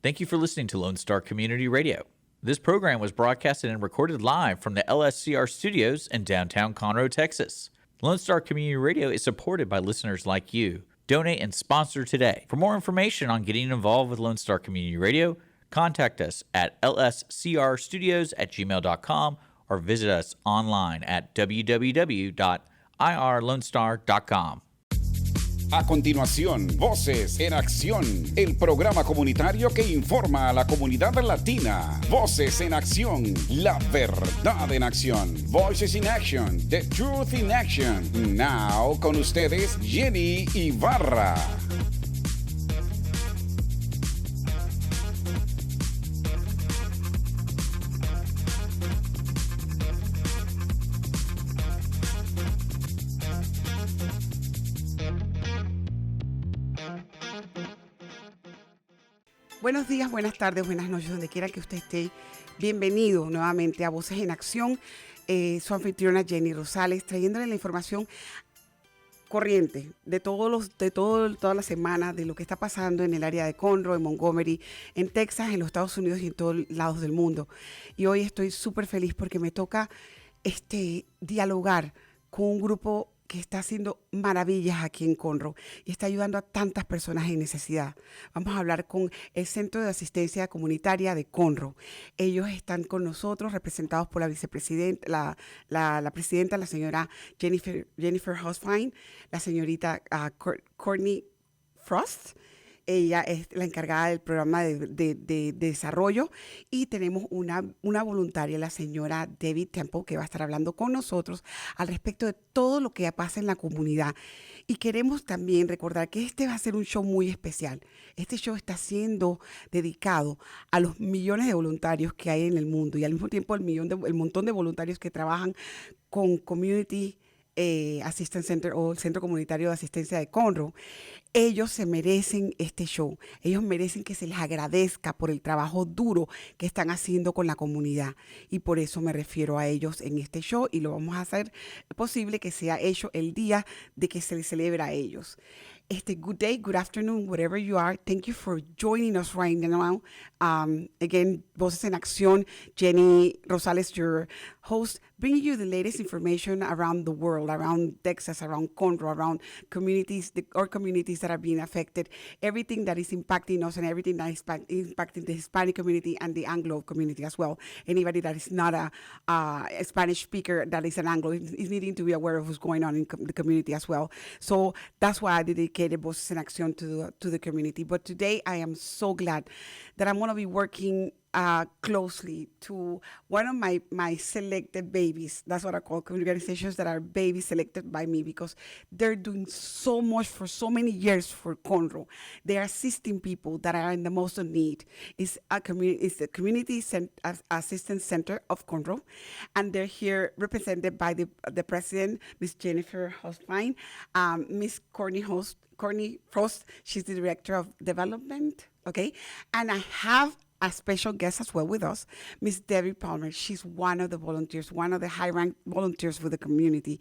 Thank you for listening to Lone Star Community Radio. This program was broadcasted and recorded live from the LSCR studios in downtown Conroe, Texas. Lone Star Community Radio is supported by listeners like you. Donate and sponsor today. For more information on getting involved with Lone Star Community Radio, contact us at lscrstudios@gmail.com or visit us online at www.irlonestar.com. A continuación, Voces en Acción, el programa comunitario que informa a la comunidad latina. Voces en Acción, la verdad en acción. Voices in Action, the truth in action. Now, con ustedes, Jenny Ibarra. Buenos días, buenas tardes, buenas noches, donde quiera que usted esté. Bienvenido nuevamente a Voces en Acción. Su anfitriona Jenny Rosales, trayéndole la información corriente de toda la semana, de lo que está pasando en el área de Conroe, en Montgomery, en Texas, en los Estados Unidos y en todos lados del mundo. Y hoy estoy súper feliz porque me toca dialogar con un grupo que está haciendo maravillas aquí en Conroe y está ayudando a tantas personas en necesidad. Vamos a hablar con el Centro de Asistencia Comunitaria de Conroe. Ellos están con nosotros, representados por la vicepresidenta, la presidenta, la señora Jennifer Huffine, la señorita Courtney Frost. Ella es la encargada del programa de desarrollo, y tenemos una voluntaria, la señora Debbie Temple, que va a estar hablando con nosotros al respecto de todo lo que pasa en la comunidad. Y queremos también recordar que este va a ser un show muy especial. Este show está siendo dedicado a los millones de voluntarios que hay en el mundo, y al mismo tiempo el montón de voluntarios que trabajan con Community Assistance Center o el Centro Comunitario de Asistencia de Conroe. Ellos se merecen este show. Ellos merecen que se les agradezca por el trabajo duro que están haciendo con la comunidad, y por eso me refiero a ellos en este show, y lo vamos a hacer posible que sea hecho el día de que se les celebra a ellos. Good day, good afternoon, wherever you are. Thank you for joining us right now. Again, Voces en Acción, Jenny Rosales, your host, bringing you the latest information around the world, around Texas, around Conroe, around communities, our communities that are being affected, everything that is impacting us and everything that is impacting the Hispanic community and the Anglo community as well. Anybody that is not a Spanish speaker that is an Anglo is needing to be aware of what's going on in the community as well. So that's why I dedicated Voces en Acción to the community. But today I am so glad that I'm going to be working closely to one of my selected babies. That's what I call organizations that are babies selected by me, because they're doing so much for so many years for Conroe. They are assisting people that are in the most of need. It's the Community Assistance Center of Conroe, and they're here represented by the president, Ms. Jennifer Huffine, Ms. Courtney Frost. She's the director of development. Okay, and I have a special guest as well with us, Miss Debbie Palmer. She's one of the volunteers, one of the high-ranked volunteers for the community.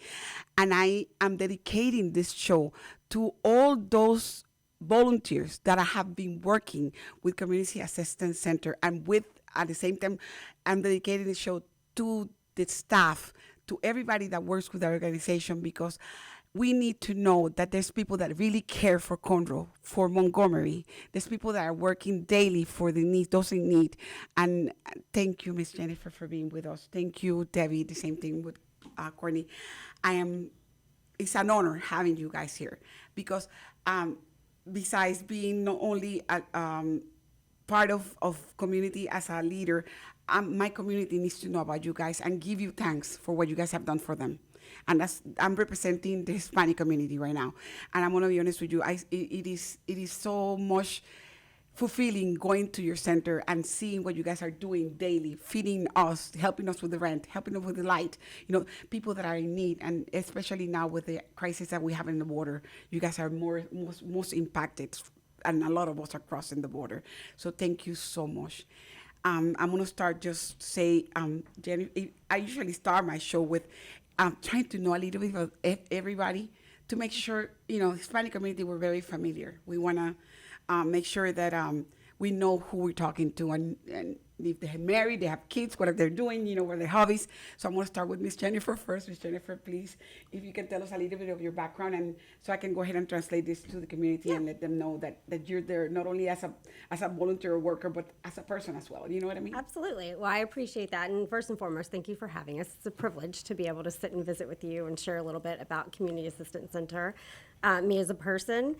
And I am dedicating this show to all those volunteers that I have been working with Community Assistance Center, and at the same time, I'm dedicating the show to the staff, to everybody that works with our organization, because we need to know that there's people that really care for Conroe, for Montgomery. There's people that are working daily for the needs, those in need. And thank you, Miss Jennifer, for being with us. Thank you, Debbie. The same thing with Courtney. It's an honor having you guys here, because besides being not only part of community as a leader, my community needs to know about you guys and give you thanks for what you guys have done for them. And I'm representing the Hispanic community right now. And I'm going to be honest with you, it is so much fulfilling going to your center and seeing what you guys are doing daily, feeding us, helping us with the rent, helping us with the light, people that are in need. And especially now with the crisis that we have in the border, you guys are most impacted, and a lot of us are crossing the border. So thank you so much. I'm going to start just say, Jenny, I usually start my show with trying to know a little bit of everybody to make sure, Hispanic community, we're very familiar. We want to make sure that we know who we're talking to, and if they're married, they have kids, what they're doing, what are their hobbies. So I'm going to start with Miss Jennifer first. Miss Jennifer, please, if you can tell us a little bit of your background, and so I can go ahead and translate this to the community and let them know that you're there not only as a volunteer worker, but as a person as well. You know what I mean? Absolutely. Well, I appreciate that. And first and foremost, thank you for having us. It's a privilege to be able to sit and visit with you and share a little bit about Community Assistance Center. Me as a person,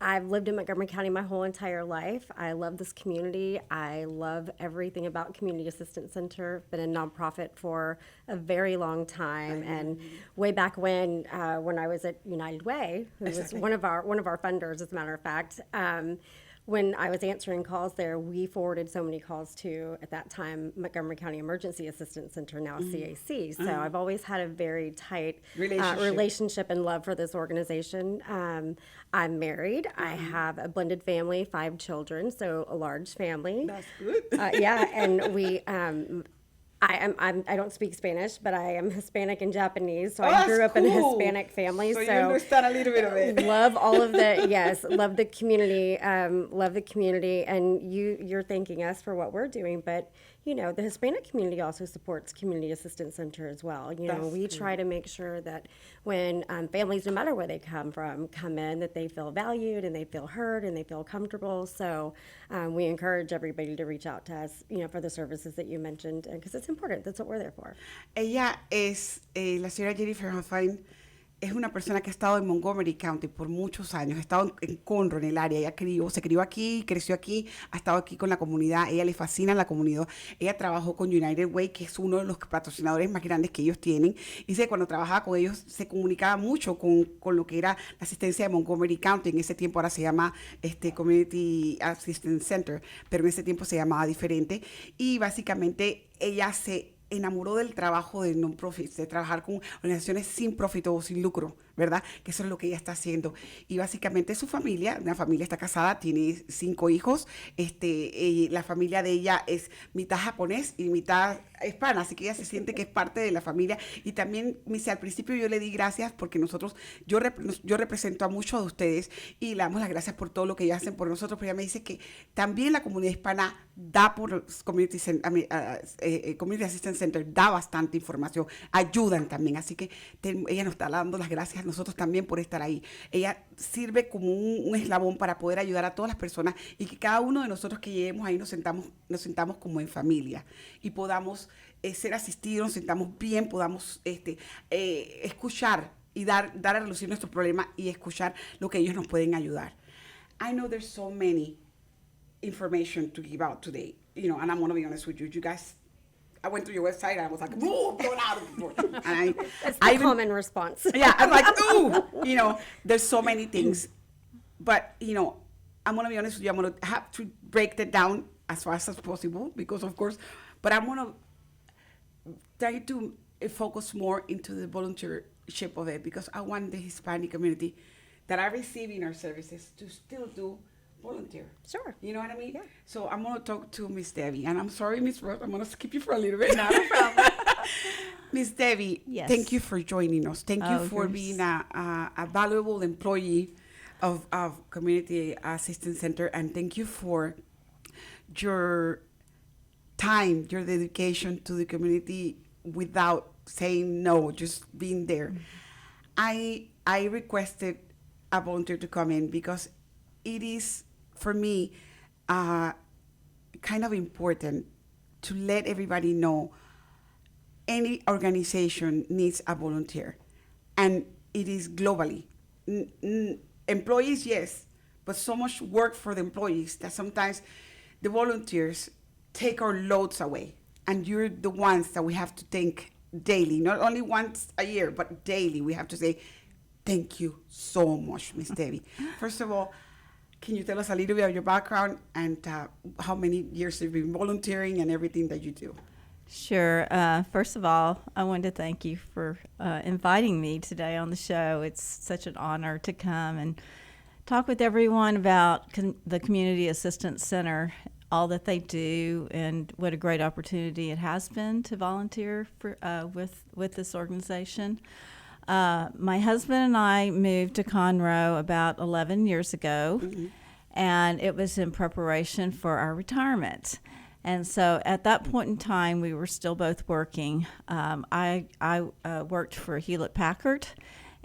I've lived in Montgomery County my whole entire life. I love this community. I love everything about Community Assistance Center. Been a nonprofit for a very long time, and way back when I was at United Way, who was one of our funders, as a matter of fact. When I was answering calls there, we forwarded so many calls to, at that time, Montgomery County Emergency Assistance Center, now CAC. So I've always had a very tight relationship and love for this organization. I'm married. I have a blended family, 5 children, so a large family. That's good. Yeah, and we. I don't speak Spanish, but I am Hispanic and Japanese, so I grew up in a Hispanic family. So you understand a little bit of it. Love all of the, yes, love the community, and you're thanking us for what we're doing, but the Hispanic community also supports Community Assistance Center as well. We try to make sure that when families, no matter where they come from, come in, that they feel valued and they feel heard and they feel comfortable. So we encourage everybody to reach out to us, for the services that you mentioned, because it's important. That's what we're there for. Ella es la señora Jennifer Huffine. Es una persona que ha estado en Montgomery County por muchos años, ha estado en Conroe, en el área. Ella se crió aquí, creció aquí, ha estado aquí con la comunidad. Ella le fascina la comunidad. Ella trabajó con United Way, que es uno de los patrocinadores más grandes que ellos tienen. Y cuando trabajaba con ellos se comunicaba mucho con lo que era la asistencia de Montgomery County. En ese tiempo ahora se llama Community Assistance Center, pero en ese tiempo se llamaba diferente. Y básicamente ella se enamoró del trabajo de non-profits, de trabajar con organizaciones sin profit o sin lucro, ¿verdad? Que eso es lo que ella está haciendo. Y básicamente su familia, una familia está casada, tiene 5 hijos. La familia de ella es mitad japonés y mitad hispana, así que ella se siente que es parte de la familia. Y también me dice, al principio yo le di gracias porque yo represento a muchos de ustedes y le damos las gracias por todo lo que ellos hacen por nosotros, pero ella me dice que también la comunidad hispana da por Community Assistance Center, da bastante información, ayudan también, así que ella nos está dando las gracias a nosotros también por estar ahí. Ella sirve como un eslabón para poder ayudar a todas las personas y que cada uno de nosotros que lleguemos ahí nos sentamos como en familia y podamos ser asistidos, nos sentamos bien, podamos escuchar y dar a relucir nuestro problema y escuchar lo que ellos nos pueden ayudar. I know there's so many information to give out today, and I'm going to be honest with you. You guys, I went to your website and I was like, ooh, going out of the door. And That's the common response. Yeah, I'm like, ooh, there's so many things. But, I'm going to be honest with you. I'm going to have to break that down as fast as possible because, of course, but I'm going to try to focus more into the volunteership of it because I want the Hispanic community that are receiving our services to still do volunteer. Sure. You know what I mean? Yeah. So I'm going to talk to Miss Debbie. And I'm sorry, Miss Rose, I'm going to skip you for a little bit. Not a problem. Miss Debbie, Yes. thank you for joining us. Thank you for being a valuable employee of Community Assistance Center. And thank you for your time, your dedication to the community without saying no, just being there. Mm-hmm. I requested a volunteer to come in because it is, for me, kind of important to let everybody know any organization needs a volunteer. And it is globally. Employees, yes, but so much work for the employees that sometimes the volunteers take our loads away. And you're the ones that we have to thank daily, not only once a year, but daily. We have to say, thank you so much, Miss Debbie. First of all, can you tell us a little bit of your background and how many years you've been volunteering and everything that you do? Sure. First of all, I wanted to thank you for inviting me today on the show. It's such an honor to come and talk with everyone about the Community Assistance Center, all that they do, and what a great opportunity it has been to volunteer for with this organization. My husband and I moved to Conroe about 11 years ago, and it was in preparation for our retirement. And so at that point in time, we were still both working. I worked for Hewlett-Packard,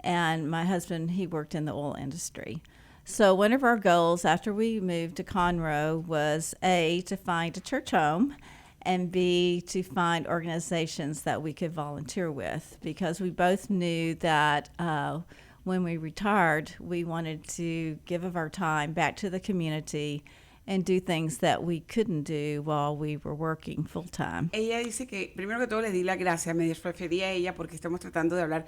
and my husband, he worked in the oil industry. So one of our goals after we moved to Conroe was A, to find a church home, and B, to find organizations that we could volunteer with, because we both knew that when we retired, we wanted to give of our time back to the community and do things that we couldn't do while we were working full time. Ella dice que, primero que todo, le di la gracia, me referí a ella porque estamos tratando de hablar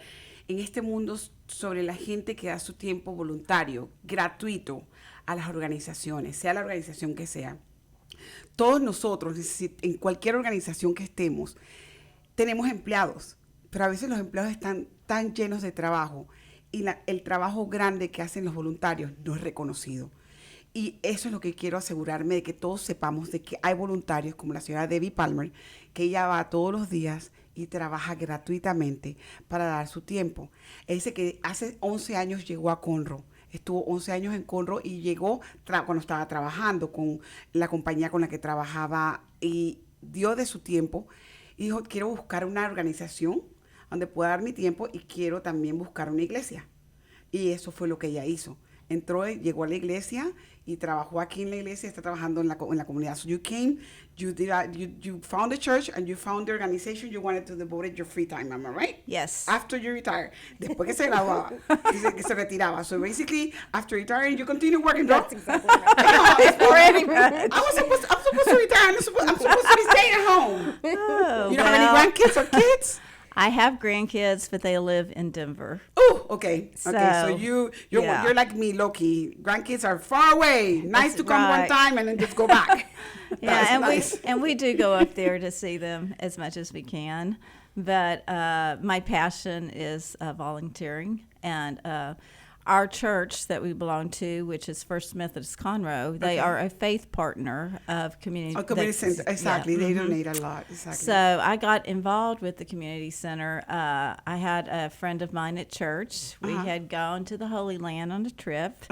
en este mundo sobre la gente que da su tiempo voluntario, gratuito, a las organizaciones, sea la organización que sea. Todos nosotros, en cualquier organización que estemos, tenemos empleados, pero a veces los empleados están tan llenos de trabajo y el trabajo grande que hacen los voluntarios no es reconocido. Y eso es lo que quiero asegurarme, de que todos sepamos de que hay voluntarios como la señora Debbie Palmer, que ella va todos los días y trabaja gratuitamente para dar su tiempo. Ella dice que hace 11 años llegó a Conroe. Estuvo 11 años en Conroe y llegó cuando estaba trabajando con la compañía con la que trabajaba, y dio de su tiempo y dijo, quiero buscar una organización donde pueda dar mi tiempo y quiero también buscar una iglesia. Y eso fue lo que ella hizo. Entró, llegó a la iglesia y trabajó aquí en la iglesia, está trabajando en la comunidad. So you came, you found the church and you found the organization you wanted to devote your free time, am I right? Yes. After you retired. Después que se graduaba, que se retiraba. So basically, after retiring, you continue working. That's exactly right. Pretty much. I'm supposed to retire. I'm supposed to be staying at home. Oh, You don't have any grandkids or kids? I have grandkids, but they live in Denver. Oh, okay. So So, you're yeah. like me, Loki. Grandkids are far away. Nice That's to come one right. time and then just go back. Yeah, That's and nice. we do go up there to see them as much as we can. But my passion is volunteering, and our church that we belong to, which is First Methodist Conroe, they are a faith partner of community. A community center, exactly. Yeah, They donate a lot. Exactly. So I got involved with the community center. I had a friend of mine at church. We had gone to the Holy Land on a trip.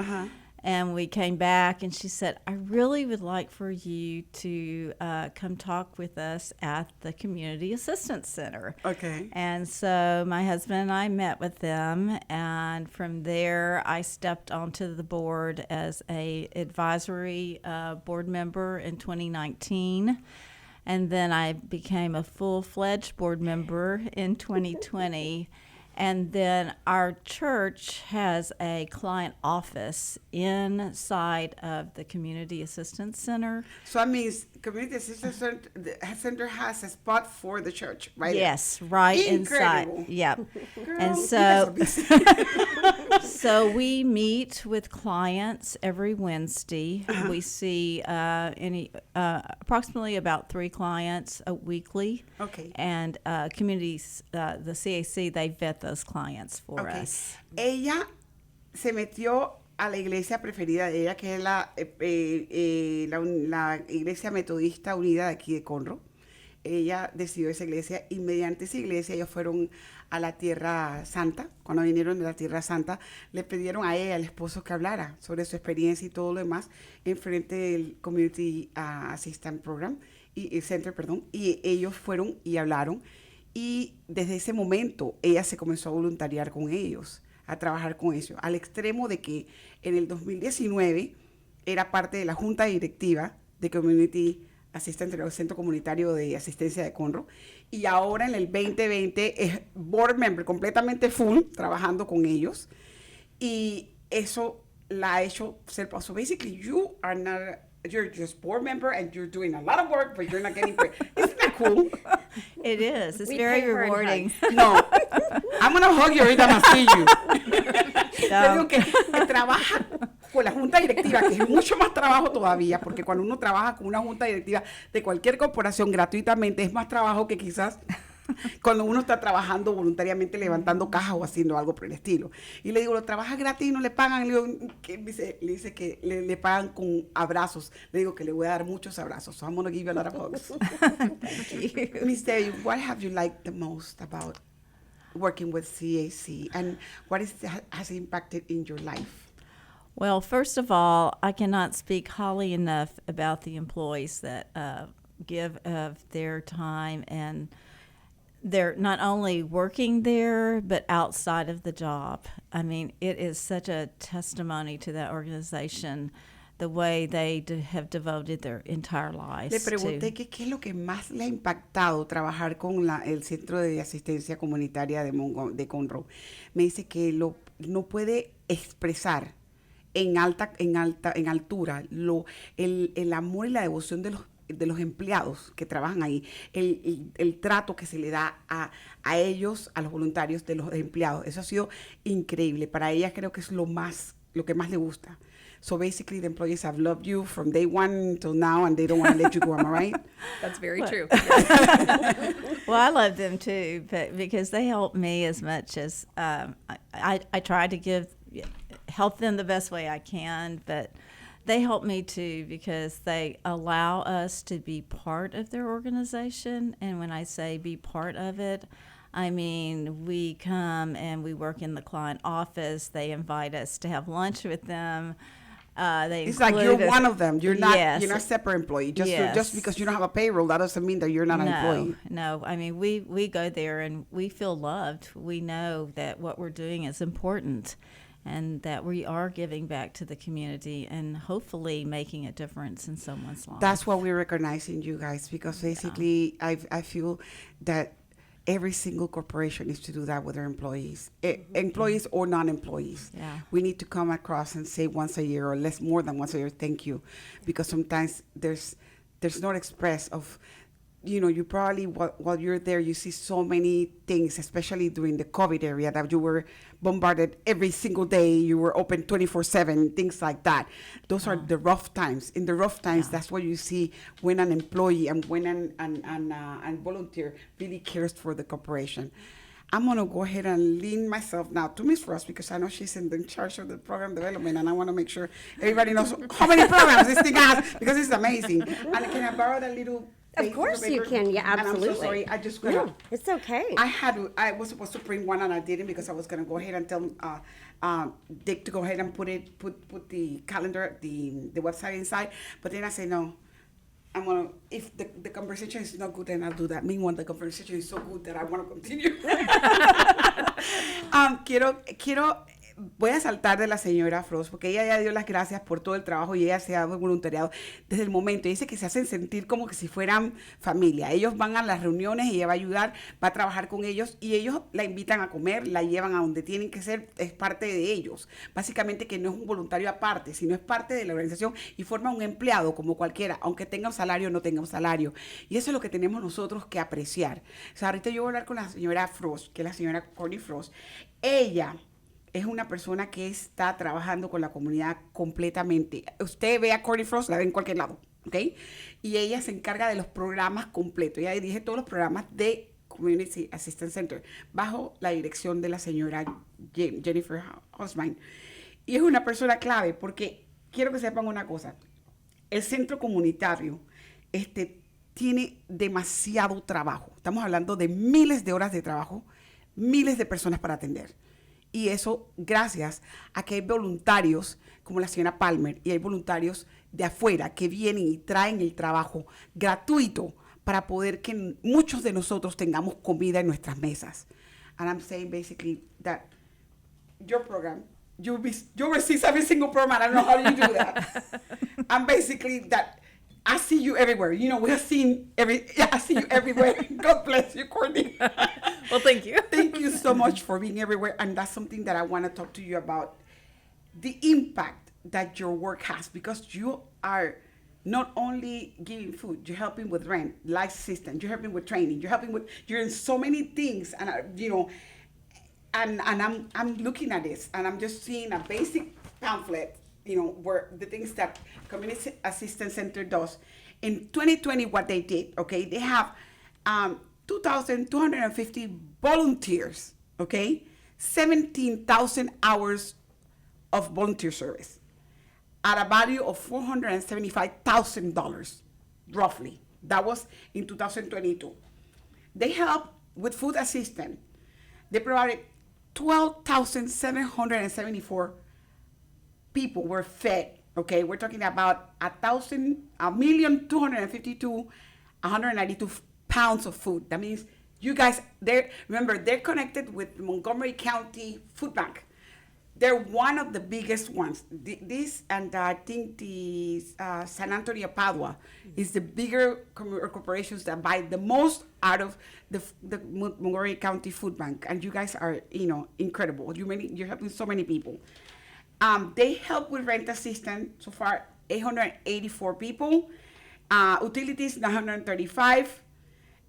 And we came back, and she said, I really would like for you to come talk with us at the Community Assistance Center. Okay. And so my husband and I met with them, and from there I stepped onto the board as a advisory board member in 2019. And then I became a full-fledged board member in 2020. And then our church has a client office inside of the Community Assistance Center. So that means Community Assistance Center has a spot for the church, right? Yes, right Incredible. inside. Yep. Girl, And you guys are busy. So we meet with clients every Wednesday. We see approximately about 3 clients weekly. Okay. And communities, the CAC, they vet those clients for Okay. us. Ella se metió a la iglesia preferida de ella, que es la Iglesia Metodista Unida de aquí de Conroe. Ella decidió esa iglesia, y mediante esa iglesia ellos fueron a la Tierra Santa. Cuando vinieron de la Tierra Santa, le pidieron a ella, al esposo, que hablara sobre su experiencia y todo lo demás en frente del Community Assistance Program y Center, y ellos fueron y hablaron, y desde ese momento ella se comenzó a voluntariar con ellos, a trabajar con ellos, al extremo de que en el 2019 era parte de la junta directiva de Community Assistance, el Centro Comunitario de Asistencia de Conroe, y ahora en el 2020 es board member completamente full, trabajando con ellos, y eso la ha hecho ser, so basically you're just board member and you're doing a lot of work, but you're not getting paid. Isn't that cool? It is. It's We very pay her in rewarding. No, I'm gonna hug you every time I see you. Le digo No. que trabaja con la junta directiva, que es mucho más trabajo todavía, porque cuando uno trabaja con una junta directiva de cualquier corporación gratuitamente, es más trabajo que quizás cuando uno está trabajando voluntariamente, levantando cajas o haciendo algo por el estilo. Y le digo, ¿lo trabaja gratis y no le pagan? Le digo, le dice que le pagan con abrazos. Le digo que le voy a dar muchos abrazos. So I'm going to give you a lot of hugs. Miss Debbie, what have you liked the most about working with CAC, and what has impacted in your life? Well, first of all, I cannot speak highly enough about the employees that give of their time, and they're not only working there, but outside of the job. I mean, it is such a testimony to that organization, the way they have devoted their entire lives Le pregunté to. qué es lo que más le ha impactado trabajar con el Centro de Asistencia Comunitaria de Conroe. Me dice que no puede expresar en altura el amor y la devoción de los empleados que trabajan ahí, el trato que se le da a ellos, a los voluntarios de los empleados. Eso ha sido increíble. Para ella creo que es lo que más le gusta. So basically, the employees have loved you from day one till now, and they don't want to let you go. Am I right? That's very true. Well, I love them too, but because they help me as much as I try to help them the best way I can, but they help me too because they allow us to be part of their organization. And when I say be part of it, I mean, we come and we work in the client office. They invite us to have lunch with them. It's like you're one of them. You're not a separate employee. Just because you don't have a payroll, that doesn't mean that you're not an employee. No, I mean, we go there and we feel loved. We know that what we're doing is important and that we are giving back to the community and hopefully making a difference in someone's life. That's why we're recognizing you guys, because basically I feel that every single corporation needs to do that with their employees, employees or non-employees. Yeah. We need to come across and say once a year or more than once a year, thank you, because sometimes there's not express of, you probably while you're there, you see so many things, especially during the COVID area, that you were bombarded every single day. You were open 24/7, things like that. Those are the rough times. In the rough times, that's what you see when an employee and when an volunteer really cares for the corporation. I'm going to go ahead and lean myself now to Ms. Frost, because I know she's in charge of the program development, and I want to make sure everybody knows how many programs this thing has, because it's amazing. And can I borrow that little Of course you can. Yeah, absolutely. And I'm so sorry. I just gonna. No, it's okay. I was supposed to print one and I didn't, because I was gonna go ahead and tell Dick to go ahead and put the calendar, the website inside. But then I say no. I'm gonna. If the conversation is not good, then I'll do that. Meanwhile, the conversation is so good that I want to continue. Voy a saltar de la señora Frost, porque ella ya dio las gracias por todo el trabajo y ella se ha dado voluntariado desde el momento. Dice que se hacen sentir como que si fueran familia. Ellos van a las reuniones y ella va a ayudar, va a trabajar con ellos y ellos la invitan a comer, la llevan a donde tienen que ser, es parte de ellos. Básicamente que no es un voluntario aparte, sino es parte de la organización y forma un empleado como cualquiera, aunque tenga un salario o no tenga un salario. Y eso es lo que tenemos nosotros que apreciar. O sea, ahorita yo voy a hablar con la señora Frost, que es la señora Courtney Frost. Ella es una persona que está trabajando con la comunidad completamente. Usted ve a Courtney Frost, la ve en cualquier lado, ¿ok? Y ella se encarga de los programas completos. Ella dirige todos los programas de Community Assistance Center bajo la dirección de la señora Jennifer Huffine. Y es una persona clave porque quiero que sepan una cosa. El centro comunitario tiene demasiado trabajo. Estamos hablando de miles de horas de trabajo, miles de personas para atender. Y eso gracias a que hay voluntarios como la señora Palmer y hay voluntarios de afuera que vienen y traen el trabajo gratuito para poder que muchos de nosotros tengamos comida en nuestras mesas. And I'm saying basically that your program, you receive every single program. I don't know how you do that. And basically that I see you everywhere. We have seen I see you everywhere. God bless you, Courtney. Well, thank you. Thank you so much for being everywhere. And that's something that I want to talk to you about, the impact that your work has, because you are not only giving food, you're helping with rent, life assistance, you're helping with training, you're in so many things. And, and I'm looking at this and I'm just seeing a basic pamphlet, where the things that Community Assistance Center does. In 2020, what they did, okay, they have 2,250 volunteers, okay, 17,000 hours of volunteer service at a value of $475,000, roughly. That was in 2022. They help with food assistance. They provided 12,774 people were fed. Okay, we're talking about 1,252,192 pounds of food. That means you guys, they're connected with Montgomery County Food Bank. They're one of the biggest ones. This, and I think the San Antonio Padua is the bigger corporations that buy the most out of the Montgomery County Food Bank. And you guys are, incredible. You're helping so many people. They help with rent assistance so far, 884 people. Utilities, 935.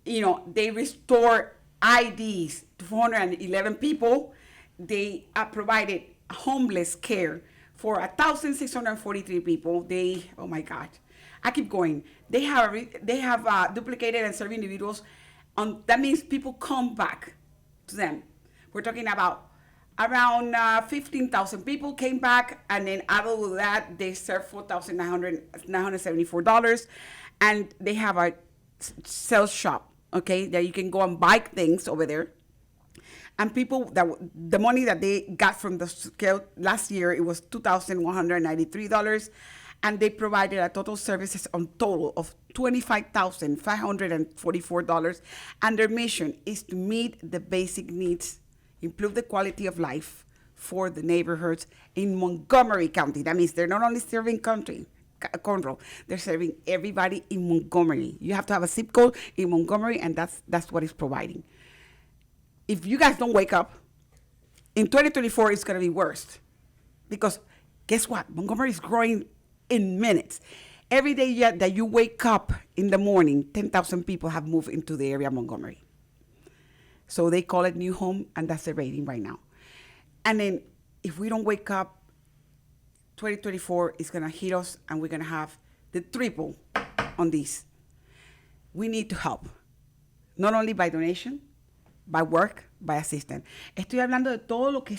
They restore IDs to 411 people. They provided homeless care for 1,643 people. Oh my God, I keep going. They have duplicated and served individuals. That means people come back to them. We're talking about around 15,000 people came back, and then out of that, they served $4,974, and they have a sales shop. Okay, that you can go and buy things over there. And people the money that they got from the scale last year, it was $2,193, and they provided a total services on total of $25,544. And their mission is to meet the basic needs, improve the quality of life for the neighborhoods in Montgomery County. That means they're not only serving Conroe, they're serving everybody in Montgomery. You have to have a zip code in Montgomery, and that's what it's providing. If you guys don't wake up, in 2024, it's going to be worse. Because guess what? Montgomery is growing in minutes. Every day that you wake up in the morning, 10,000 people have moved into the area of Montgomery. So they call it new home, and that's the rating right now. And then if we don't wake up, 2024 is going to hit us, and we're going to have the triple on this. We need to help, not only by donation, by work, by assistance. Estoy hablando de todo lo que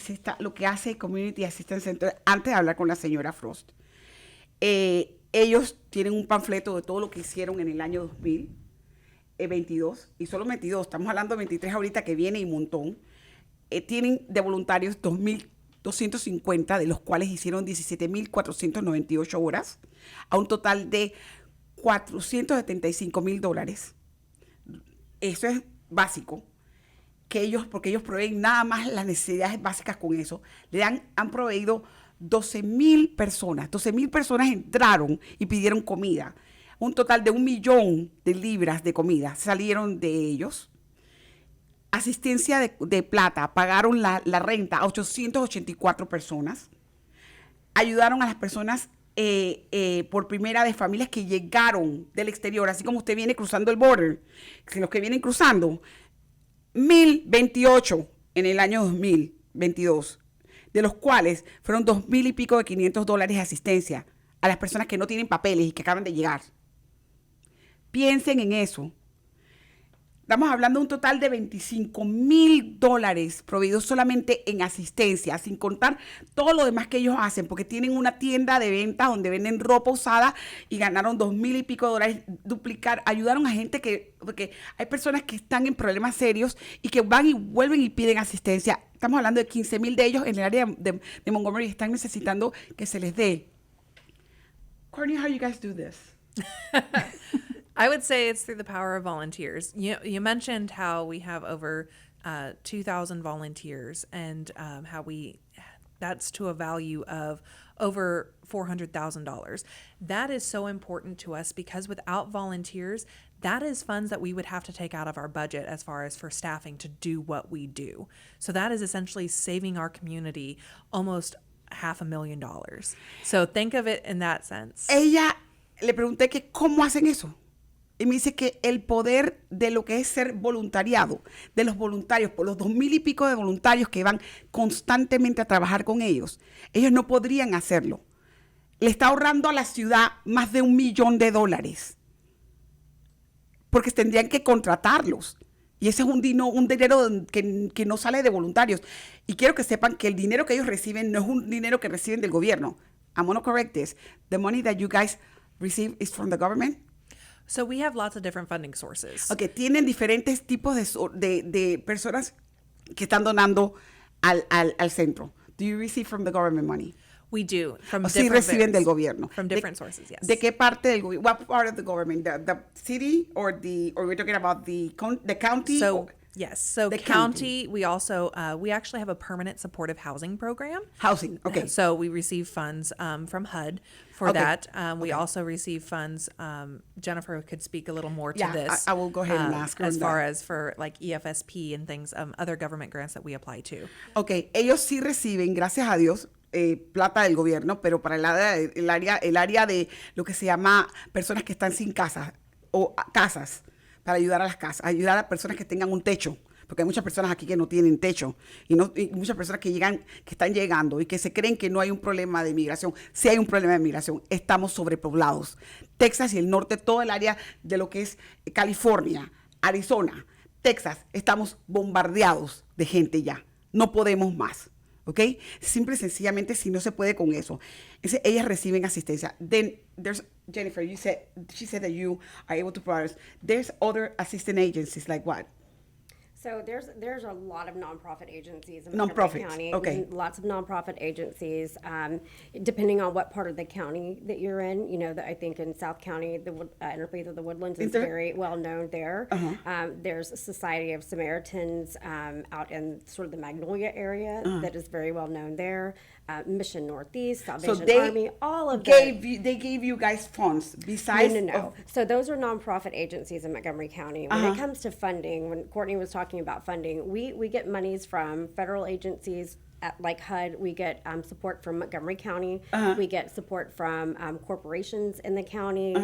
hace Community Assistance Center antes de hablar con la señora Frost. Ellos tienen un panfleto de todo lo que hicieron en el año 2022, y solo 22, estamos hablando de 23 ahorita que viene y un montón. Tienen de voluntarios 2.250, de los cuales hicieron 17.498 horas, a un total de $475,000. Eso es básico. Porque ellos proveen nada más las necesidades básicas con eso. Han proveído 12,000 personas. 12,000 personas entraron y pidieron comida. Un total de 1 millón de libras de comida salieron de ellos. Asistencia de plata. Pagaron la renta a 884 personas. Ayudaron a las personas por primera vez, familias que llegaron del exterior, así como usted viene cruzando el border. Los que vienen cruzando, 1,028 en el año 2022, de los cuales fueron 2,000 y pico de $500 de asistencia a las personas que no tienen papeles y que acaban de llegar. Piensen en eso. Estamos hablando de un total de $25,000 proveídos solamente en asistencia, sin contar todo lo demás que ellos hacen, porque tienen una tienda de venta donde venden ropa usada y ganaron 2,000 y pico $, ayudaron a gente porque hay personas que están en problemas serios y que van y vuelven y piden asistencia. Estamos hablando de 15,000 de ellos en el área de Montgomery y están necesitando que se les dé. Courtney, how you guys do this? I would say it's through the power of volunteers. You mentioned how we have over 2,000 volunteers, and that's to a value of over $400,000. That is so important to us because without volunteers, that is funds that we would have to take out of our budget as far as for staffing to do what we do. So that is essentially saving our community almost $500,000. So think of it in that sense. Ella le pregunté que cómo hacen eso. Y me dice que el poder de lo que es ser voluntariado, de los voluntarios, por los 2,000 y pico de voluntarios que van constantemente a trabajar con ellos no podrían hacerlo. Le está ahorrando a la ciudad más de $1 millón. Porque tendrían que contratarlos. Y ese es un dinero que no sale de voluntarios. Y quiero que sepan que el dinero que ellos reciben no es un dinero que reciben del gobierno. I'm going to correct this. The money that you guys receive is from the government. So we have lots of different funding sources. Okay, tienen diferentes tipos de personas que están donando al centro. Do you receive from the government money? We do from O sí different reciben del vendors, gobierno. from different sources. Yes. ¿De qué parte del gobierno? What part of the government? The city or we're talking about the county? So yes, so The county. We also we actually have a permanent supportive housing program. Housing, okay. So we receive funds from HUD for Okay. that. We also receive funds. Jennifer could speak a little more to Yeah, this. I will go ahead and ask her as on far that. as for like EFSP and things, other government grants that we apply to. Ok, ellos sí reciben, gracias a Dios, plata del gobierno, pero para el área de lo que se llama personas que están sin casa o casas, para ayudar a las casas, ayudar a personas que tengan un techo. Porque hay muchas personas aquí que no tienen techo y muchas personas que están llegando y que se creen que no hay un problema de migración. Sí hay un problema de migración. Estamos sobrepoblados. Texas y el norte, todo el área de lo que es California, Arizona, Texas, estamos bombardeados de gente ya. No podemos más. ¿Ok? Simple y sencillamente, si no se puede con eso. Entonces, ellas reciben asistencia. Then, there's, Jennifer, she said that you are able to provide us. There's other assistant agencies, like what? So there's a lot of nonprofit agencies in Nonprofits, Montgomery County. okay. Lots of nonprofit agencies, depending on what part of the county that you're in. You know, I think in South County, the Interfaith of the Woodlands is very well known there. There's a Society of Samaritans out in sort of the Magnolia area that is very well known there. Mission Northeast, Salvation Army, all of they gave you guys funds besides. No. So those are nonprofit agencies in Montgomery County. When it comes to funding, when Courtney was talking about funding, we get monies from federal agencies like HUD. We get support from Montgomery County. We get support from corporations in the county,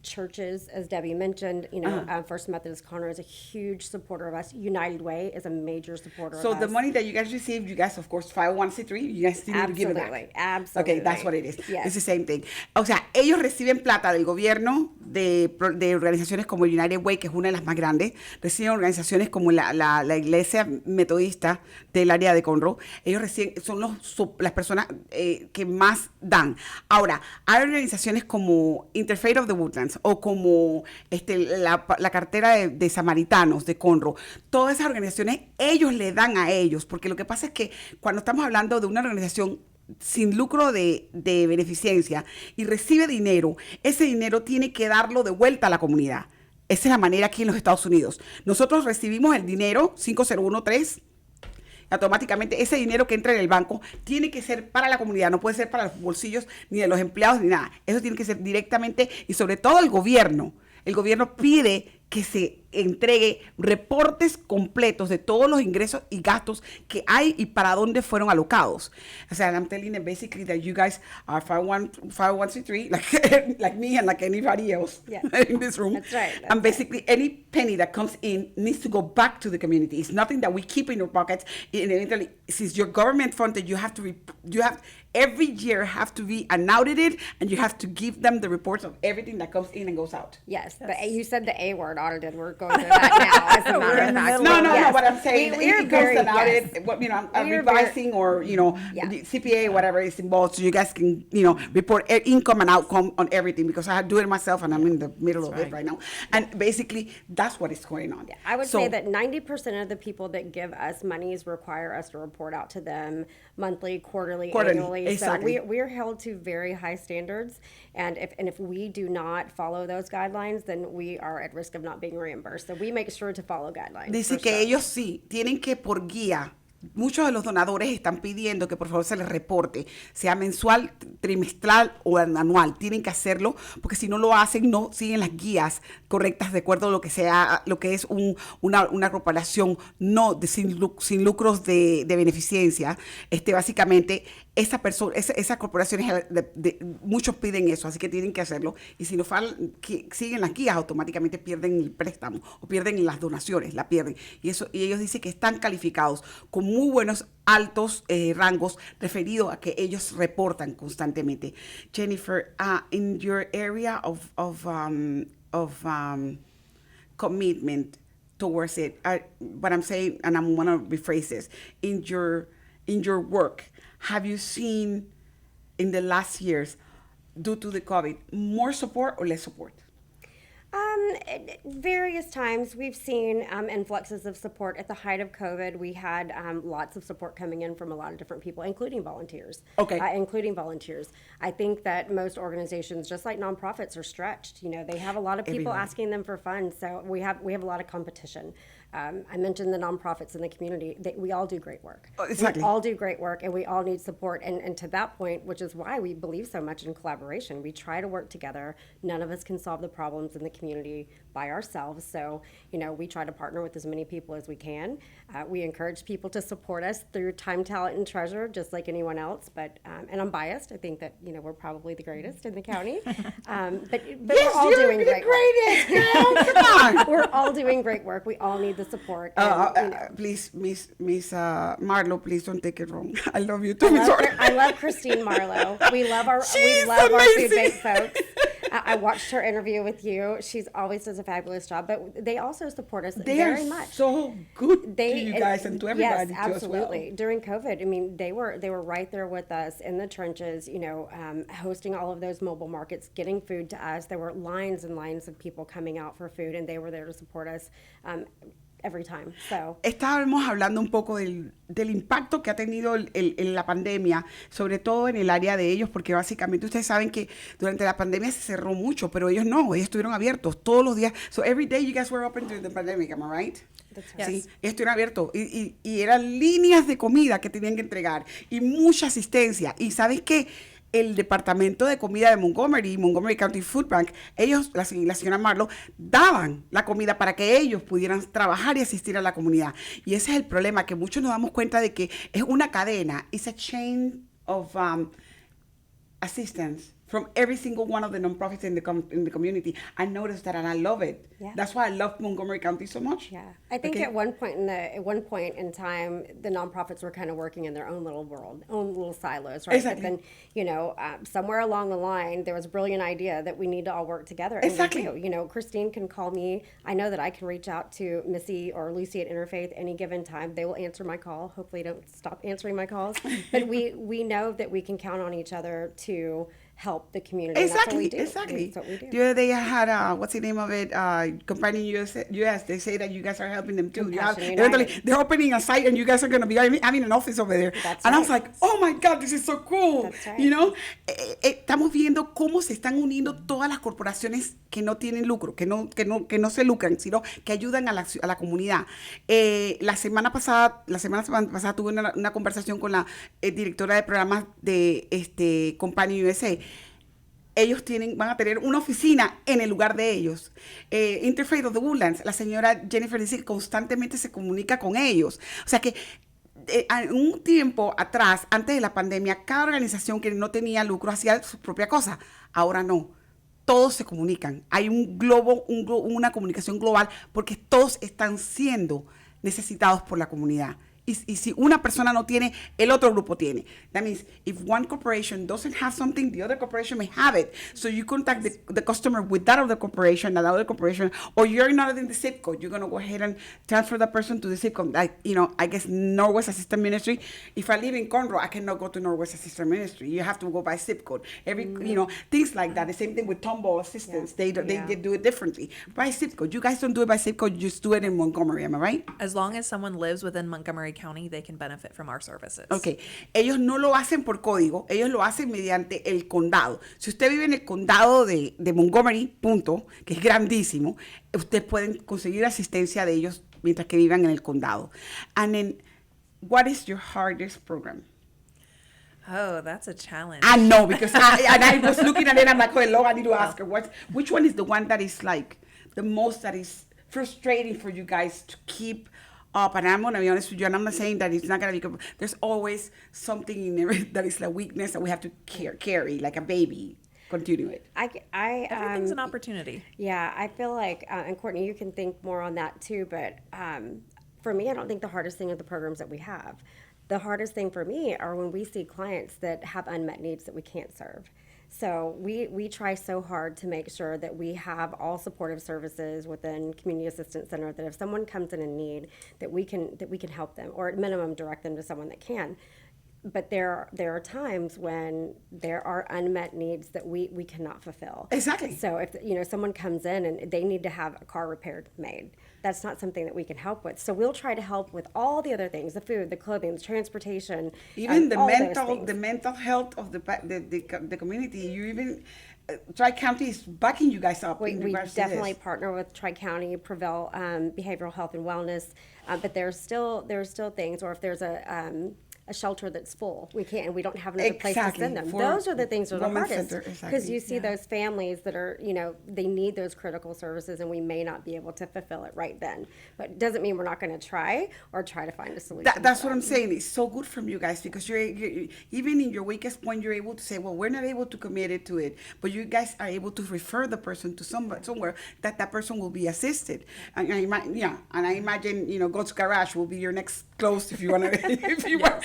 churches, as Debbie mentioned. You know, First Methodist Conroe is a huge supporter of us. United Way is a major supporter of us. So the money that you guys receive, you guys, of course, 501c3, you guys still need to give it back. Absolutely. Okay, that's what it is. Yes. It's the same thing. O sea, ellos reciben plata del gobierno, de organizaciones como el United Way, que es una de las más grandes. Reciben organizaciones como la iglesia metodista del área de Conroe. Ellos reciben, son las personas que más dan. Ahora, hay organizaciones como Interfaith of the Woodlands o como la cartera de samaritanos de Conroe. Todas esas organizaciones, ellos le dan a ellos, porque lo que pasa es que cuando estamos hablando de una organización sin lucro de beneficencia y recibe dinero, ese dinero tiene que darlo de vuelta a la comunidad. Esa es la manera aquí en los Estados Unidos. Nosotros recibimos el dinero 5013, automáticamente ese dinero que entra en el banco tiene que ser para la comunidad, no puede ser para los bolsillos ni de los empleados ni nada. Eso tiene que ser directamente y sobre todo el gobierno. El gobierno pide que se entregue reportes completos de todos los ingresos y gastos que hay y para dónde fueron alocados. O sea, I'm telling them basically that you guys are 501c3, like me and like anybody else in this room. That's right. And basically any penny that comes in needs to go back to the community. It's nothing that we keep in your pockets. Since you're government funded, you have every year have to be audited, and you have to give them the reports of everything that comes in and goes out. Yes, you said the A word, audited. We're going through that now. As a matter of fact. No, but I'm saying We're it very, goes audited. yes. I'm revising or, the CPA, whatever is involved, so you guys can, report income and outcome on everything, because I do it myself and I'm in the middle of it right now. And basically, that's what is going on. Yeah, I would say that 90% of the people that give us monies require us to report out to them monthly, quarterly, annually. Exactly. So we're held to very high standards, and if we do not follow those guidelines, then we are at risk of not being reimbursed. So we make sure to follow guidelines. Dice que ellos sí tienen que, por guía. Muchos de los donadores están pidiendo que por favor se les reporte, sea mensual, trimestral o anual. Tienen que hacerlo porque si no lo hacen, no siguen las guías correctas de acuerdo a lo que es una corporación sin lucros de beneficencia. Básicamente, esas corporaciones, muchos piden eso, así que tienen que hacerlo. Y si no siguen las guías, automáticamente pierden el préstamo o pierden las donaciones, la pierden. Y ellos dicen que están calificados con muy buenos altos rangos referido a que ellos reportan constantemente. Jennifer, in your area of commitment towards it, what I'm saying, and I'm going to rephrase this, in your work, have you seen in the last years, due to the COVID, more support or less support? At various times we've seen influxes of support. At the height of COVID, we had lots of support coming in from a lot of different people, including volunteers. Okay. Including volunteers. I think that most organizations, just like nonprofits, are stretched. You know, they have a lot of people Everywhere. asking them for funds, so we have a lot of competition. I mentioned the nonprofits in the community. We all do great work. Exactly. We all do great work, and we all need support. And to that point, which is why we believe so much in collaboration, we try to work together. None of us can solve the problems in the community by ourselves. So, you know, we try to partner with as many people as we can. We encourage people to support us through time, talent, and treasure, just like anyone else. But and I'm biased. I think that, you know, we're probably the greatest in the county. But Yes, we're all you're doing the great greatest, work. girl. Come on. We're all doing great work. We all need the support. And, you know, Please, Miss Marlo, please don't take it wrong. I love you too. I'm sorry. I love Christine Marlowe. We love our She's our food amazing. bank folks. I watched her interview with you. She's always does a fabulous job, but they also support us They very are much. so good to you guys and to everybody Yes, too as well. absolutely. During COVID, I mean, they were right there with us in the trenches. You know, hosting all of those mobile markets, getting food to us. There were lines and lines of people coming out for food, and they were there to support us. Every time. So. Estábamos hablando un poco del impacto que ha tenido la pandemia, sobre todo en el área de ellos, porque básicamente ustedes saben que durante la pandemia se cerró mucho, pero ellos no, ellos estuvieron abiertos todos los días. So every day you guys were open during the pandemic, am I right? That's right. Sí, Yes. ellos estuvieron abiertos y eran líneas de comida que tenían que entregar y mucha asistencia. Y ¿sabes qué? El departamento de comida de Montgomery County Food Bank, ellos, la señora Marlo, daban la comida para que ellos pudieran trabajar y asistir a la comunidad. Y ese es el problema, que muchos nos damos cuenta de que es una cadena, it's a chain of assistance from every single one of the nonprofits in the community. I noticed that and I love it. Yeah. That's why I love Montgomery County so much. Yeah, I think Okay. at one point in time, the nonprofits were kind of working in their own little world, own little silos, right? Exactly. But then, you know, somewhere along the line, there was a brilliant idea that we need to all work together. And Exactly. we do. You know, Christine can call me. I know that I can reach out to Missy or Lucy at Interfaith any given time. They will answer my call. Hopefully, don't stop answering my calls. But we know that we can count on each other to help the community. And that's what we Exactly. do. That's what we do. The other day I had, what's the name of it? Companion US. They say that you guys are helping them too. Compassion Eventually, United. they're opening a site and you guys are going to be having an office over there. That's and I was right. like, oh my God, this is so cool. That's right. You know, estamos viendo cómo se están uniendo todas las corporaciones que no tienen lucro, que no se lucran, sino que ayudan a la comunidad. La semana pasada tuve una conversación con la directora de programas de Companion USA. Ellos van a tener una oficina en el lugar de ellos. Interfaith of the Woodlands, la señora Jennifer dice que constantemente se comunica con ellos. O sea que un tiempo atrás, antes de la pandemia, cada organización que no tenía lucro hacía su propia cosa. Ahora no. Todos se comunican. Hay una comunicación global porque todos están siendo necesitados por la comunidad. Y si una persona no tiene, el otro grupo tiene. That means if one corporation doesn't have something, the other corporation may have it. So you contact the customer with that other corporation, that other corporation, or you're not in the zip code. You're going to go ahead and transfer that person to the zip code. Like, you know, I guess Northwest Assistant Ministry. If I live in Conroe, I cannot go to Northwest Assistant Ministry. You have to go by zip code. You know, things like that. The same thing with Tomball Assistance. Yeah. They do it differently. By zip code. You guys don't do it by zip code. You just do it in Montgomery. Am I right? As long as someone lives within Montgomery County, they can benefit from our services. Ok, ellos no lo hacen por código, ellos lo hacen mediante el condado. Si usted vive en el condado de Montgomery, punto, que es grandísimo, ustedes pueden conseguir asistencia de ellos mientras que vivan en el condado. And then, what is your hardest program? Oh, that's a challenge. I know, because I was looking at it, I'm like, hello, I need to ask her, which one is the one that is like the most that is frustrating for you guys to keep up? And I'm going to be honest with you, and I'm not saying that it's not going to be, there's always something in there that is a weakness that we have to carry like a baby. Continue it. Everything's an opportunity. Yeah, I feel like, and Courtney, you can think more on that too, but for me, I don't think the hardest thing are the programs that we have. The hardest thing for me are when we see clients that have unmet needs that we can't serve. So we try so hard to make sure that we have all supportive services within Community Assistance Center, that if someone comes in need, that we can help them, or at minimum direct them to someone that can. but there are times when there are unmet needs that we cannot fulfill. Exactly. So if someone comes in and they need to have a car repaired made, that's not something that we can help with. So we'll try to help with all the other things: the food, the clothing, the transportation, Even the all those mental things. the mental health of the community. You even Tri-County is backing you guys up. We in regards to definitely this. partner with Tri-County, Prevail Behavioral Health and Wellness, but there are still things, or if there's a shelter that's full, we don't have another place to Exactly. send them. For Those are the things that are the Women's hardest, Center, because exactly. you see those families that are, they need those critical services, and we may not be able to fulfill it right then. But it doesn't mean we're not going to try to find a solution. That's what I'm saying. It's so good from you guys, because you're even in your weakest point, you're able to say, well, we're not able to commit it to it, but you guys are able to refer the person to somewhere that person will be assisted. And I imagine, God's Garage will be your next close if you want to, if you want,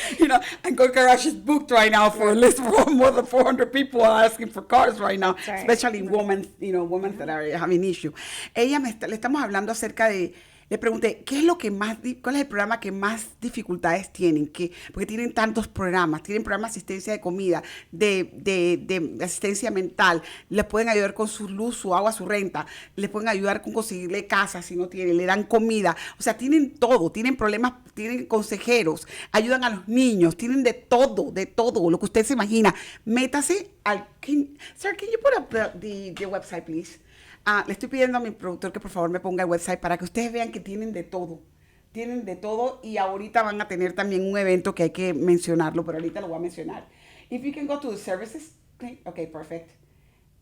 and God's Garage is booked right now for a list of more than 400 people are asking for cars right now, That's right. especially women, women that are having issue. Le estamos hablando acerca de. Le pregunté, ¿cuál es el programa que más dificultades tienen? Porque tienen tantos programas, tienen programas de asistencia de comida, de asistencia mental, les pueden ayudar con su luz, su agua, su renta, les pueden ayudar con conseguirle casa si no tienen, le dan comida, o sea, tienen todo, tienen problemas, tienen consejeros, ayudan a los niños, tienen de todo, lo que usted se imagina. Métase Sir, can you put up the website, please? Le estoy pidiendo a mi productor que por favor me ponga el website para que ustedes vean que tienen de todo. Tienen de todo, y ahorita van a tener también un evento que hay que mencionarlo, pero ahorita lo voy a mencionar. If you can go to the services, okay, perfect.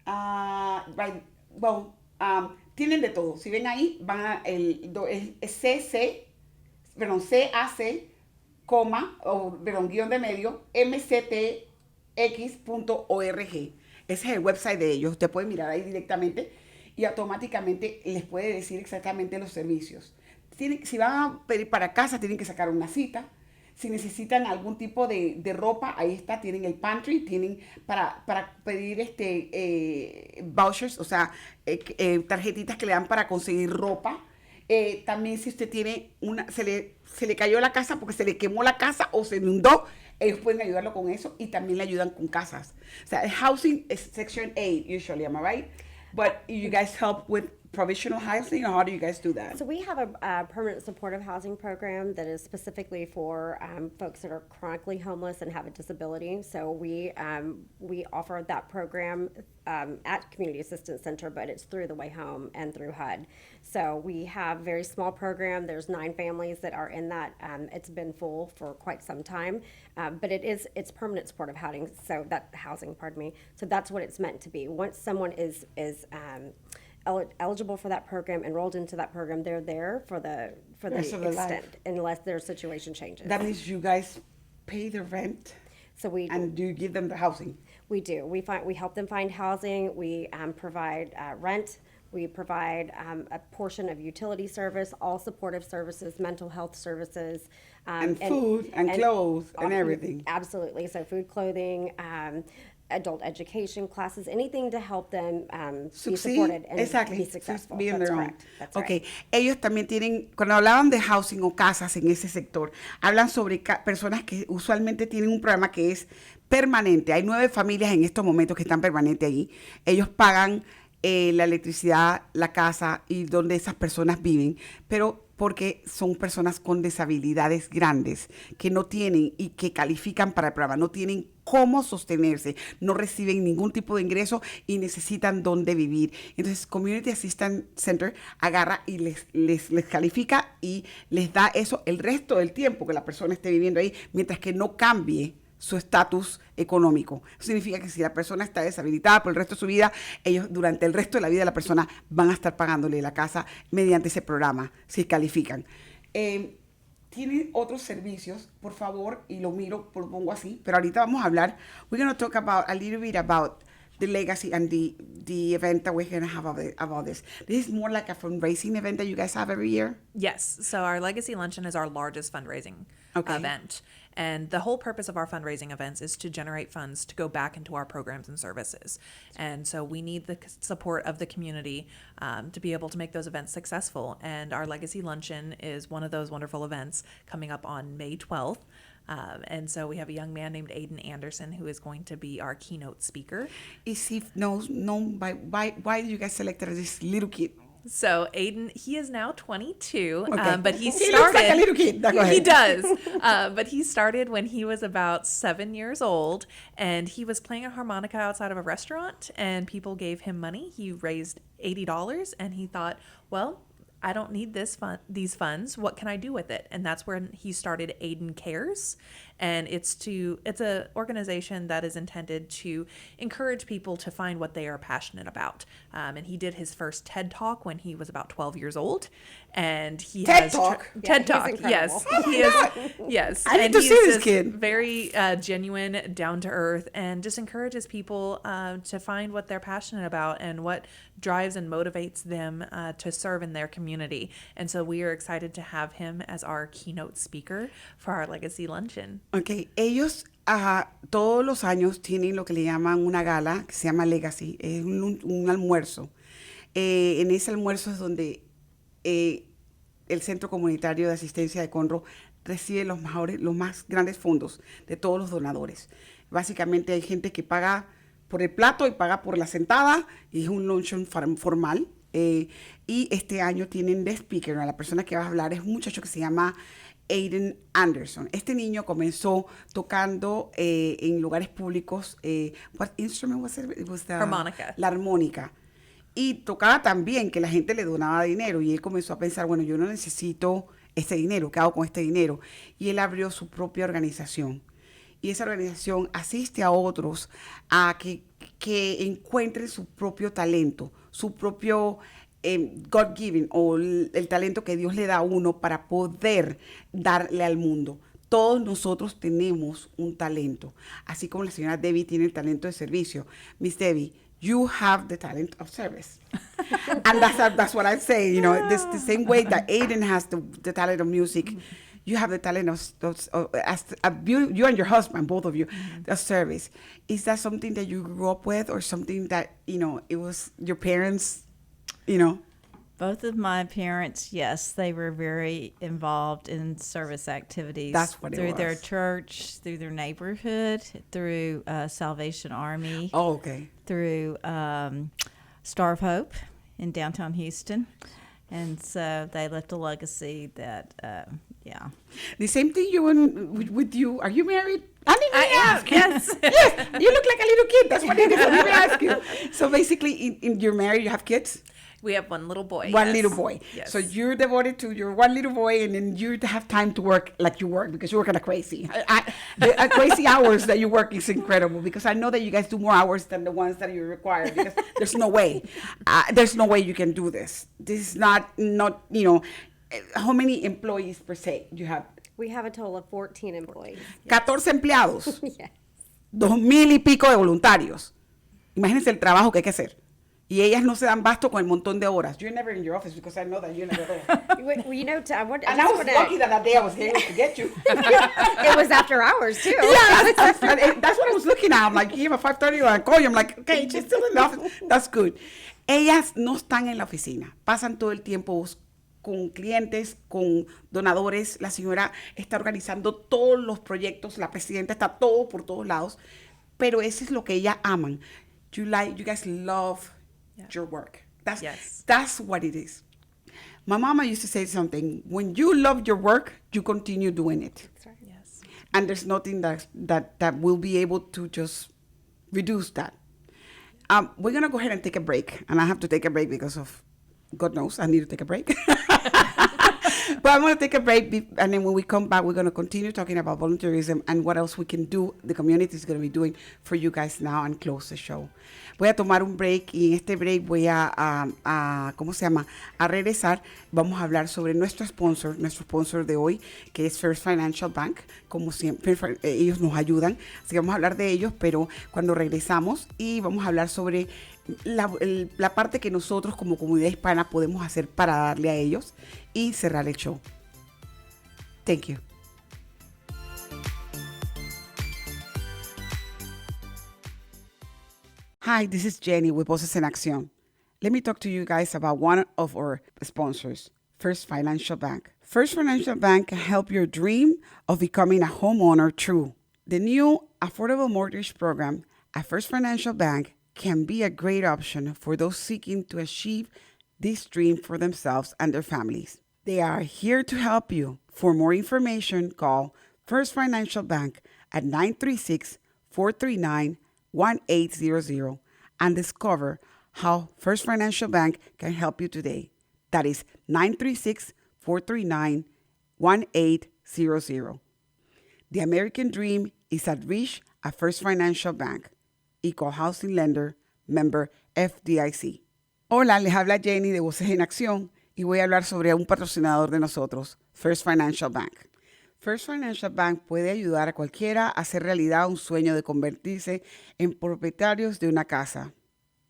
Right, well, tienen de todo. Si ven ahí, van a CAC, guión de medio, mctx.org. Ese es el website de ellos. Usted puede mirar ahí directamente y automáticamente les puede decir exactamente los servicios. Si van a pedir para casa, tienen que sacar una cita. Si necesitan algún tipo de ropa, ahí está, tienen el pantry, tienen para pedir vouchers, o sea, tarjetitas que le dan para conseguir ropa. También si usted tiene se le cayó la casa porque se le quemó la casa o se inundó, ellos pueden ayudarlo con eso, y también le ayudan con casas. O sea, el housing is Section 8 usually, am I right? But you guys help with provisional housing, or how do you guys do that? So we have a permanent supportive housing program that is specifically for folks that are chronically homeless and have a disability. So we offer that program at Community Assistance Center, but it's through the Way Home and through HUD. So we have a very small program. There's 9 families that are in that. It's been full for quite some time, but it's permanent supportive housing. So So that's what it's meant to be. Once someone is eligible for that program, enrolled into that program, they're there for the extent, unless their situation changes. That means you guys pay the rent, So we and do you give them the housing? We do. We help them find housing. We provide rent. We provide a portion of utility service, all supportive services, mental health services, and food and clothes and everything. Absolutely. So food, clothing, adult education classes, anything to help them be supported and be successful. Be on That's their correct. own. That's Okay. right. Ellos también tienen, cuando hablaban de housing o casas en ese sector, hablan sobre personas que usualmente tienen un programa que es permanente. Hay 9 familias en estos momentos que están permanentes ahí. Ellos pagan la electricidad, la casa y donde esas personas viven, pero porque son personas con disabilidades grandes que no tienen y que califican para el programa, no tienen cómo sostenerse, no reciben ningún tipo de ingreso y necesitan dónde vivir. Entonces, Community Assistance Center agarra y les califica y les da eso el resto del tiempo que la persona esté viviendo ahí, mientras que no cambie su estatus económico. Eso significa que si la persona está deshabilitada por el resto de su vida, ellos durante el resto de la vida de la persona van a estar pagándole la casa mediante ese programa, si califican. Tienen otros servicios, por favor, y lo pongo así, pero ahorita vamos a hablar. We're going to talk a little bit about the legacy and the event that we're going to have about this. This is more like a fundraising event that you guys have every year? Yes. So our Legacy Luncheon is our largest fundraising event. And the whole purpose of our fundraising events is to generate funds to go back into our programs and services. And so we need the support of the community to be able to make those events successful. And our Legacy Luncheon is one of those wonderful events coming up on May 12th. And so we have a young man named Aiden Anderson who is going to be our keynote speaker. Is he known by why did you guys selected this little kid? So Aiden, he is now 22, Okay. but he He started. looks like a little kid. Go ahead. He does, but he started when he was about 7 years old, and he was playing a harmonica outside of a restaurant, and people gave him money. He raised $80, and he thought, well, I don't need these funds. What can I do with it? And that's when he started Aiden Cares. And it's an organization that is intended to encourage people to find what they are passionate about. And he did his first TED Talk when he was about 12 years old. And he TED has Talk? TED he's Talk, incredible. yes. Oh my He is, God. yes. I need and to he's see this just kid. very genuine, down to earth, and just encourages people to find what they're passionate about and what drives and motivates them to serve in their community. And so we are excited to have him as our keynote speaker for our Legacy Luncheon. Okay, ellos todos los años tienen lo que le llaman una gala que se llama Legacy, es un almuerzo. En ese almuerzo es donde el Centro Comunitario de Asistencia de Conroe recibe los más grandes fondos de todos los donadores. Básicamente hay gente que paga por el plato y paga por la sentada, y es un luncheon formal. Y este año tienen de speaker, la persona que va a hablar es un muchacho que se llama Aiden Anderson. Este niño comenzó tocando en lugares públicos. What instrument was it? It was the Armónica. La armónica. Y tocaba tan bien que la gente le donaba dinero, y él comenzó a pensar, bueno, yo no necesito este dinero, ¿qué hago con este dinero? Y él abrió su propia organización. Y esa organización asiste a otros a que encuentren su propio talento, su propio God-given, o el talento que Dios le da a uno para poder darle al mundo. Todos nosotros tenemos un talento, así como la señora Debbie tiene el talento de servicio. Miss Debbie, you have the talent of service. And that's what I say, you know, this, the same way that Aiden has the talent of music, you have the talent you and your husband, both of you, of service. Is that something that you grew up with, or something that, you know, it was your parents, you know? Both of my parents, yes, they were very involved in service activities. That's what it through their was. church, through their neighborhood, through Salvation Army, Oh, okay. through Star of Hope in downtown Houston. And so they left a legacy that, yeah. The same thing with you. Are you married? I didn't I am, ask. yes. Yes, you look like a little kid. That's what it is. Let me ask you. So basically, in you're married, you have kids? We have one little boy. One yes. little boy. Yes. So you're devoted to your one little boy, and then you have time to work like you work, because you work kind of crazy. The crazy hours that you work is incredible, because I know that you guys do more hours than the ones that you require, because there's no way. There's no way you can do this. This is not, you know, how many employees per se you have? We have a total of 14 employees. 14 empleados. Yes. 2,000 y pico de voluntarios. Imagínense el trabajo que hay que hacer. Y ellas no se dan basto con el montón de horas. You're never in your office, because I know that you're never there. Well, you know, I And I was lucky that day I was able to get you. it was after hours too. Yeah, that's what I was looking at. I'm like, here at 5:30, I call you. I'm like, okay, she's still in the office. That's good. Ellas no están en la oficina. Pasan todo el tiempo con clientes, con donadores. La señora está organizando todos los proyectos. La presidenta está todo por todos lados. Pero eso es lo que ellas aman. You guys love your work. That's what it is. My mama used to say something: when you love your work, you continue doing it. That's right. Yes. And there's nothing that will be able to just reduce that. We're going to go ahead and take a break. And I have to take a break because of, God knows, I need to take a break. But I'm going to take a break. And then when we come back, we're going to continue talking about volunteerism and what else we can do, the community is going to be doing for you guys now, and close the show. Voy a tomar un break, y en este break voy ¿cómo se llama? A regresar. Vamos a hablar sobre nuestro sponsor de hoy, que es First Financial Bank. Como siempre, ellos nos ayudan. Así que vamos a hablar de ellos, pero cuando regresamos, y vamos a hablar sobre la parte que nosotros como comunidad hispana podemos hacer para darle a ellos y cerrar el show. Thank you. Hi, this is Jenny with Voces en Accion. Let me talk to you guys about one of our sponsors, First Financial Bank. First Financial Bank can help your dream of becoming a homeowner true. The new Affordable Mortgage Program at First Financial Bank can be a great option for those seeking to achieve this dream for themselves and their families. They are here to help you. For more information, call First Financial Bank at 936-439-1800 and discover how First Financial Bank can help you today. That is 936-439-1800. The American Dream is at reach at First Financial Bank. Equal Housing Lender, member FDIC. Hola, les habla Jenny de Voces en Acción y voy a hablar sobre un patrocinador de nosotros, First Financial Bank. First Financial Bank puede ayudar a cualquiera a hacer realidad un sueño de convertirse en propietarios de una casa.